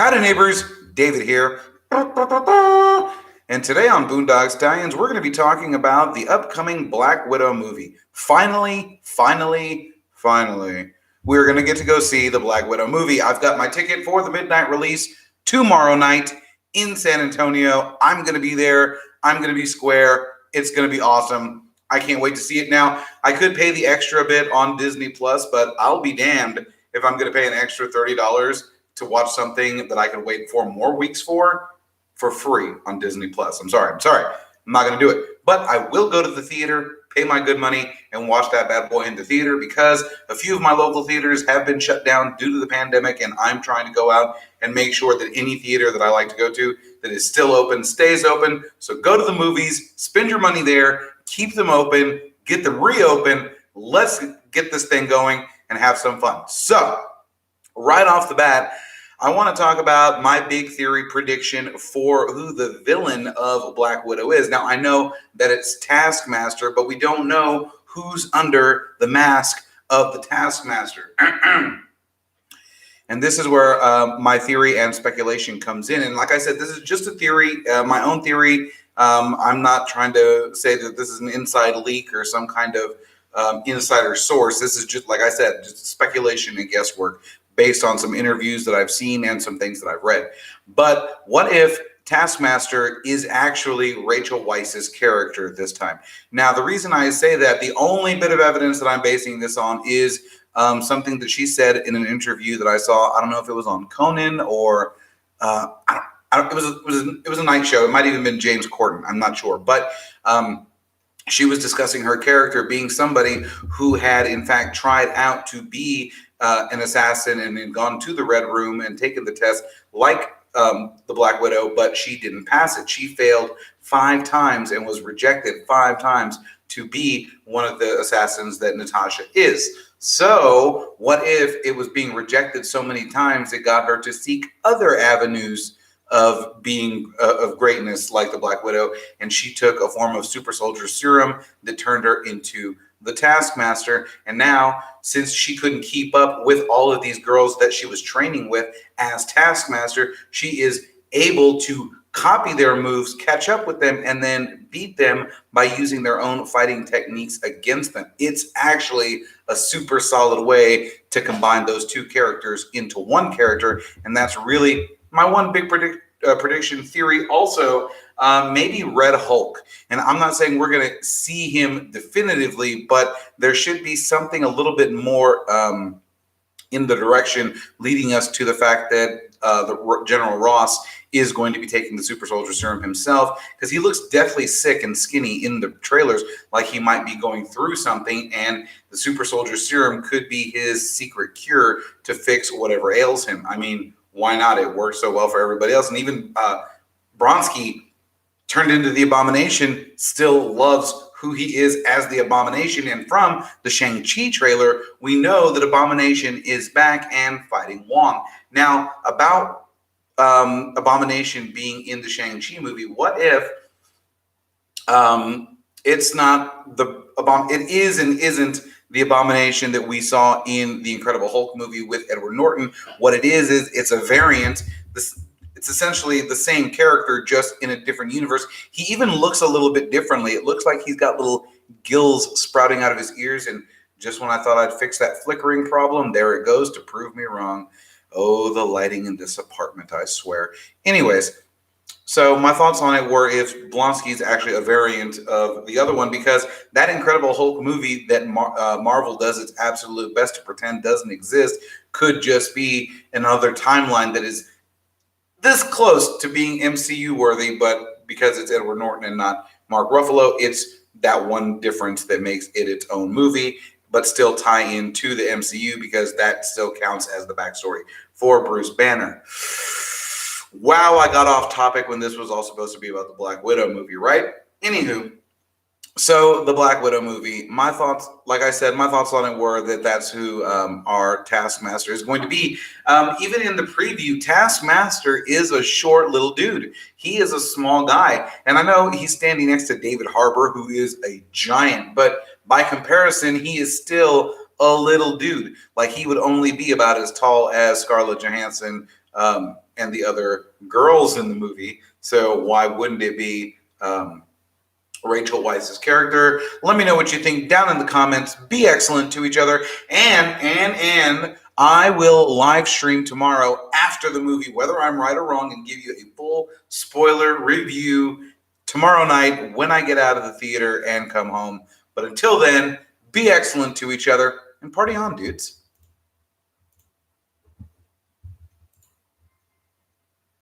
Howdy Neighbors, David here. And today on Boondock Stallyns, we're going to be talking about the upcoming Black Widow movie. Finally, we're going to get to go see the Black Widow movie. I've got my ticket for the midnight release tomorrow night in San Antonio. I'm going to be there. I'm going to be square. It's going to be awesome. I can't wait to see it now. I could pay the extra bit on Disney Plus, but I'll be damned if I'm going to pay an extra $30 to watch something that I can wait 4 more weeks for free on Disney Plus. I'm sorry. I'm not going to do it. But I will go to the theater, pay my good money, and watch that bad boy in the theater because a few of my local theaters have been shut down due to the pandemic, and I'm trying to go out and make sure that any theater that I like to go to that is still open stays open. So go to the movies, spend your money there, keep them open, get them reopened. Let's get this thing going and have some fun. So, right off the bat, I want to talk about my big theory prediction for who the villain of Black Widow is. Now, I know that it's Taskmaster, but we don't know who's under the mask of the Taskmaster. And this is where my theory and speculation comes in. And like I said, this is just a theory, my own theory. I'm not trying to say that this is an inside leak or some kind of insider source. This is just, like I said, just speculation and guesswork based on some interviews that I've seen and some things that I've read. But what if Taskmaster is actually Rachel Weisz's character this time? Now, the reason I say that, the only bit of evidence that I'm basing this on is something that she said in an interview that I saw. I don't know if it was on Conan or it was a night show. It might even been James Corden. I'm not sure, but she was discussing her character being somebody who had, in fact, tried out to be an assassin and had gone to the Red Room and taken the test like the Black Widow, but she didn't pass it. She failed 5 times and was rejected 5 times to be one of the assassins that Natasha is. So what if it was being rejected so many times it got her to seek other avenues of being of greatness like the Black Widow, and she took a form of super soldier serum that turned her into the Taskmaster. And now, since she couldn't keep up with all of these girls that she was training with as Taskmaster, she is able to copy their moves, catch up with them, and then beat them by using their own fighting techniques against them. It's actually a super solid way to combine those 2 characters into one character, and that's really my one big prediction theory. Also, maybe Red Hulk. And I'm not saying we're going to see him definitively, but there should be something a little bit more in the direction leading us to the fact that the General Ross is going to be taking the super soldier serum himself, because he looks deathly sick and skinny in the trailers, like he might be going through something, and the super soldier serum could be his secret cure to fix whatever ails him. I mean, why not? It works so well for everybody else. And even Bronsky, turned into the Abomination, still loves who he is as the Abomination. And from the Shang-Chi trailer, we know that Abomination is back and fighting Wong. Now, about Abomination being in the Shang-Chi movie, what if it's not the it is and isn't the Abomination that we saw in the Incredible Hulk movie with Edward Norton? What it is it's a variant. It's essentially the same character, just in a different universe. He even looks a little bit differently. It looks like he's got little gills sprouting out of his ears. And just when I thought I'd fix that flickering problem, there it goes to prove me wrong. Oh, the lighting in this apartment, I swear. Anyways, so my thoughts on it were if Blonsky is actually a variant of the other one, because that Incredible Hulk movie that Marvel does its absolute best to pretend doesn't exist could just be another timeline that is this close to being MCU worthy, but because it's Edward Norton and not Mark Ruffalo, it's that one difference that makes it its own movie, but still tie in to the MCU because that still counts as the backstory for Bruce Banner. Wow, I got off topic when this was all supposed to be about the Black Widow movie, right? Anywho, so the Black Widow movie, my thoughts, like I said, my thoughts on it were that that's who our Taskmaster is going to be. Even in the preview, Taskmaster is a short little dude. He is a small guy. And I know he's standing next to David Harbour, who is a giant. But by comparison, he is still a little dude. Like, he would only be about as tall as Scarlett Johansson and the other girls in the movie. So why wouldn't it be Rachel Weisz's character? Let me know what you think down in the comments. Be excellent to each other. And I will live stream tomorrow after the movie, whether I'm right or wrong, and give you a full spoiler review tomorrow night when I get out of the theater and come home. But until then, be excellent to each other and party on, dudes.